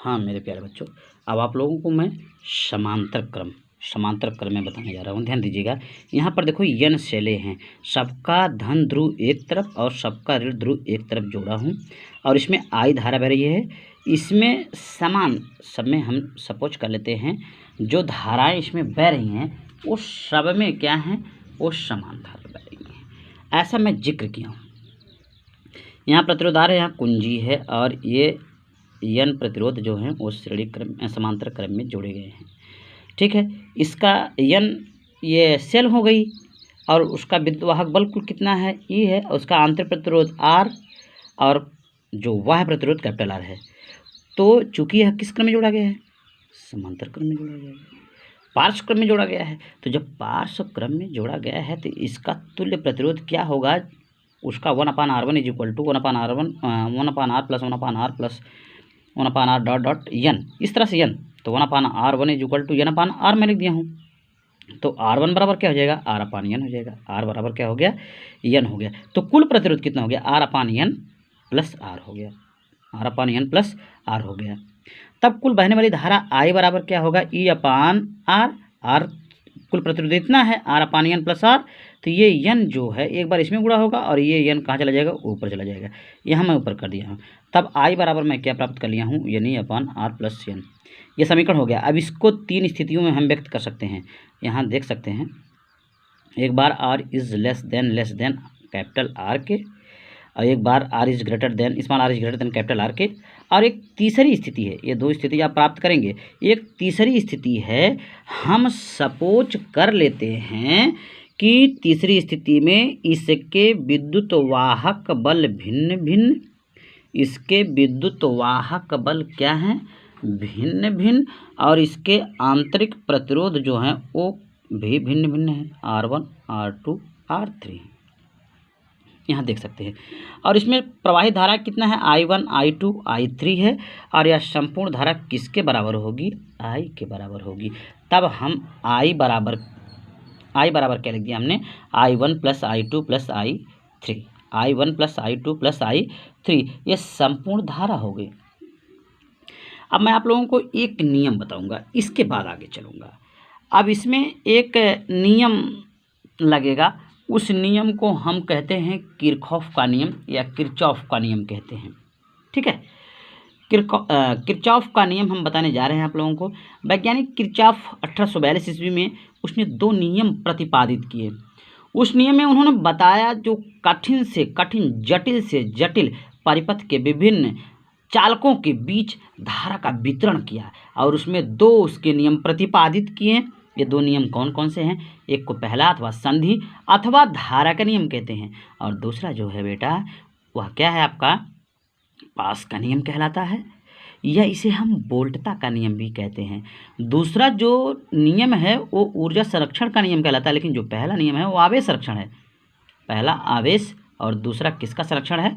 हाँ मेरे प्यारे बच्चों, अब आप लोगों को मैं समांतर क्रम में बताने जा रहा हूँ। ध्यान दीजिएगा, यहाँ पर देखो n शैलें हैं, सबका धन ध्रुव एक तरफ और सबका ऋण ध्रुव एक तरफ जोड़ा हूँ, और इसमें I धारा बह रही है। इसमें समान सब में हम सपोज कर लेते हैं जो धाराएं इसमें बह रही हैं वो सब में क्या हैं, वो समान धारा बह रही हैं। ऐसा मैं जिक्र किया हूँ। यहाँ प्रतिरोध R है, यहाँ कुंजी है, और ये n प्रतिरोध जो हैं वो श्रेणी क्रम समांतर क्रम में जोड़े गए हैं। ठीक है, इसका n ये सेल हो गई, और उसका विद्युत वाहक बल कुल कितना है, E है, और उसका आंतरिक प्रतिरोध R, और जो बाह्य प्रतिरोध कैपिटल R है। तो चूंकि यह किस क्रम में जोड़ा गया है, समांतर क्रम में जोड़ा गया है, पार्श्व क्रम में जोड़ा गया है। तो जब पार्श्व क्रम में जोड़ा गया है तो इसका तुल्य प्रतिरोध क्या होगा, उसका 1/R1 is equal to 1/R1 1/R plus 1/R plus 1/R dot dot n, इस तरह से n। तो 1/R1 is equal to n/R मैं लिख दिया हूँ। तो R1 बराबर क्या हो जाएगा, R/n हो जाएगा। R बराबर क्या हो गया, n हो गया। तो कुल प्रतिरोध कितना हो गया, R/n प्लस R हो गया, R/n प्लस R हो गया। तब कुल बहने वाली धारा I बराबर क्या होगा, E/R। R कुल प्रतिरोध इतना है, R/n प्लस R। तो ये n जो है एक बार इसमें गुणा होगा, और ये n कहाँ चला जाएगा, ऊपर चला जाएगा। यहाँ मैं ऊपर कर दिया हूँ। तब I बराबर मैं क्या प्राप्त कर लिया हूँ, NE/R प्लस n। ये समीकरण हो गया। अब इसको तीन स्थितियों में हम व्यक्त कर सकते हैं। यहाँ देख सकते हैं, एक बार R is less than capital R के, और एक बार R is greater than capital R के, और एक तीसरी स्थिति है। ये दो स्थिति आप प्राप्त करेंगे। एक तीसरी स्थिति है, हम सपोज कर लेते हैं कि तीसरी स्थिति में इसके विद्युत वाहक बल भिन्न भिन्न, इसके विद्युत वाहक बल क्या हैं, भिन्न भिन्न, और इसके आंतरिक प्रतिरोध जो हैं वो भी भिन्न भिन्न है, R1 R2 R3। यहाँ देख सकते हैं। और इसमें प्रवाहित धारा कितना है, I1 I2 I3 है, और यह संपूर्ण धारा किसके बराबर होगी, I के बराबर होगी। तब हम I बराबर क्या लिख दिया हमने, I1 plus I2 plus I3, I1 plus I2 plus I3, ये संपूर्ण धारा हो गई। अब मैं आप लोगों को एक नियम बताऊंगा, इसके बाद आगे चलूंगा। अब इसमें एक नियम लगेगा, उस नियम को हम कहते हैं किरचॉफ का नियम या किरचॉफ का नियम कहते हैं। ठीक है, किरचॉफ का नियम हम बताने जा रहे हैं आप लोगों को। वैज्ञानिक किरचॉफ 1842 ईस्वी में उसने दो नियम प्रतिपादित किए। उस नियम में उन्होंने बताया जो कठिन से कठिन, जटिल से जटिल परिपथ के विभिन्न चालकों के बीच धारा का वितरण किया, और उसमें दो उसके नियम प्रतिपादित किए। ये दो नियम कौन कौन से हैं, एक को पहला अथवा संधि अथवा धारा का नियम कहते हैं, और दूसरा जो है बेटा वह क्या है, आपका पास का नियम कहलाता है, या इसे हम वोल्टता का नियम भी कहते हैं। दूसरा जो नियम है वो ऊर्जा संरक्षण का नियम कहलाता है, लेकिन जो पहला नियम है वो आवेश संरक्षण है। पहला आवेश और दूसरा किसका संरक्षण है,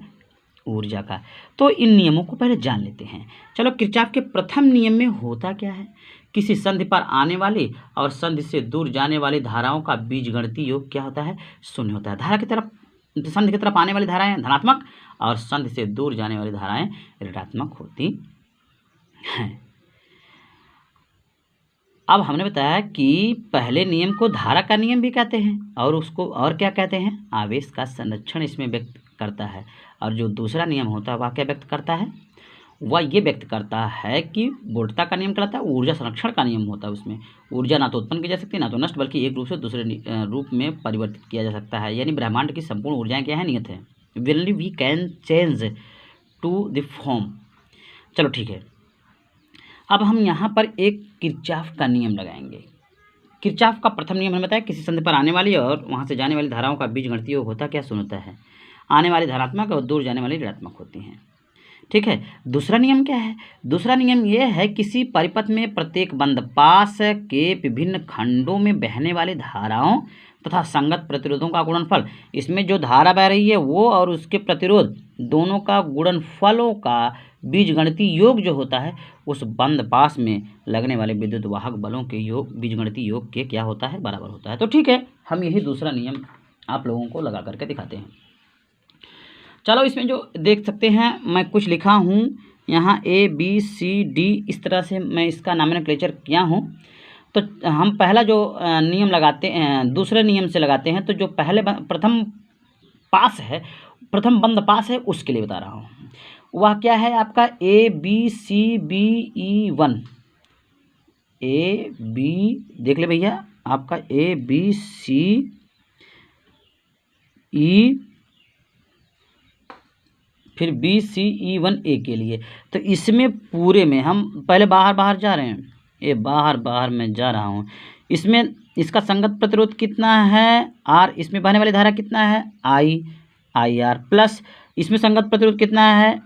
ऊर्जा का। तो इन नियमों को पहले जान लेते हैं। चलो, किरचॉफ के प्रथम नियम में होता क्या है, किसी संधि पर आने वाली और संधि से दूर जाने वाली धाराओं का बीजगणितीय योग क्या होता है, शून्य होता है। धारा की तरफ, संधि की तरफ आने वाली धाराएं धनात्मक और संधि से दूर जाने वाली धाराएं ऋणात्मक होती हैं। अब हमने बताया कि पहले नियम को धारा का नियम भी कहते हैं, और उसको और क्या कहते हैं, आवेश का संरक्षण इसमें व्यक्त करता है। और जो दूसरा नियम होता है वह क्या व्यक्त करता है, वह ये व्यक्त करता है कि वोल्टता का नियम कहलाता है, ऊर्जा संरक्षण का नियम होता है। उसमें ऊर्जा ना तो उत्पन्न की जा सकती ना तो नष्ट, बल्कि एक रूप से दूसरे रूप में परिवर्तित किया जा सकता है। यानी ब्रह्मांड की संपूर्ण ऊर्जाएं क्या है, नियत है। Will we can change to the form. चलो ठीक है, अब हम यहाँ पर एक किरचॉफ का नियम लगाएंगे। किरचॉफ का प्रथम नियम हमें बताया, किसी संधि पर आने वाली और वहाँ से जाने वाली धाराओं का बीजगणितीय योग होता क्या, शून्य होता है। आने वाली धनात्मक और दूर जाने वाली ऋणात्मक होती हैं। ठीक है, दूसरा नियम क्या है, दूसरा नियम यह है किसी परिपथ में प्रत्येक बंद पास के विभिन्न खंडों में बहने वाली धाराओं तथा संगत प्रतिरोधों का गुणनफल। इसमें जो धारा बह रही है वो और उसके प्रतिरोध दोनों का गुणनफलों का बीजगणितीय योग जो होता है उस बंद पास में लगने वाले विद्युत वाहक बलों के योग बीजगणितीय योग के क्या होता है, बराबर होता है। तो ठीक है, हम यही दूसरा नियम आप लोगों को लगा करके दिखाते हैं। चलो, इसमें जो देख सकते हैं मैं कुछ लिखा हूँ यहाँ ए बी सी डी इस तरह से मैं इसका नॉमेनक्लेचर किया हूँ। तो हम पहला जो नियम लगाते हैं दूसरे नियम से लगाते हैं, तो जो पहले प्रथम पास है, प्रथम बंद पास है, उसके लिए बता रहा हूँ। वह क्या है आपका A B C B E 1, A B देख ले भैया, आपका ए बी सी ई फिर बी सी ई 1 ए के लिए। तो इसमें पूरे में हम पहले बाहर बाहर जा रहे हैं, ये बाहर बाहर मैं जा रहा हूँ। इसमें इसका संगत प्रतिरोध कितना है आर, इसमें बहने वाली धारा कितना है आई आर, प्लस इसमें संगत प्रतिरोध कितना है,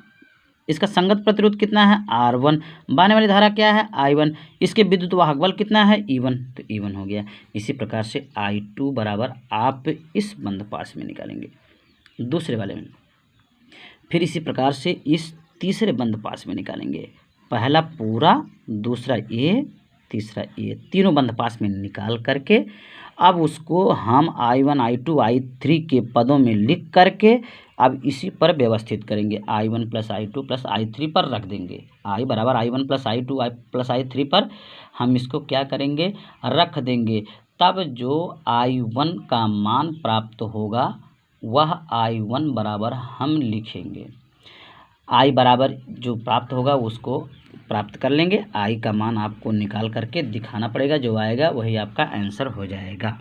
इसका संगत प्रतिरोध कितना है R1, बहने वाली धारा क्या है I1, इसके विद्युत वाहक बल कितना है E1, तो E1 हो गया। इसी प्रकार से I2 बराबर आप इस बंद पास में निकालेंगे दूसरे वाले में। फिर इसी प्रकार से इस तीसरे बंद पास में निकालेंगे, पहला पूरा, दूसरा ए, तीसरा ए, तीनों बंद पास में निकाल करके अब उसको हम I1 I2 I3 के पदों में लिख करके अब इसी पर व्यवस्थित करेंगे। I1 plus I2 plus I3 पर रख देंगे, I बराबर I1 plus I2 plus I3 पर हम इसको क्या करेंगे रख देंगे। तब जो I1 का मान प्राप्त होगा वह I1 बराबर हम लिखेंगे, I बराबर जो प्राप्त होगा उसको प्राप्त कर लेंगे, I का मान आपको निकाल करके दिखाना पड़ेगा, जो आएगा वही आपका आंसर हो जाएगा।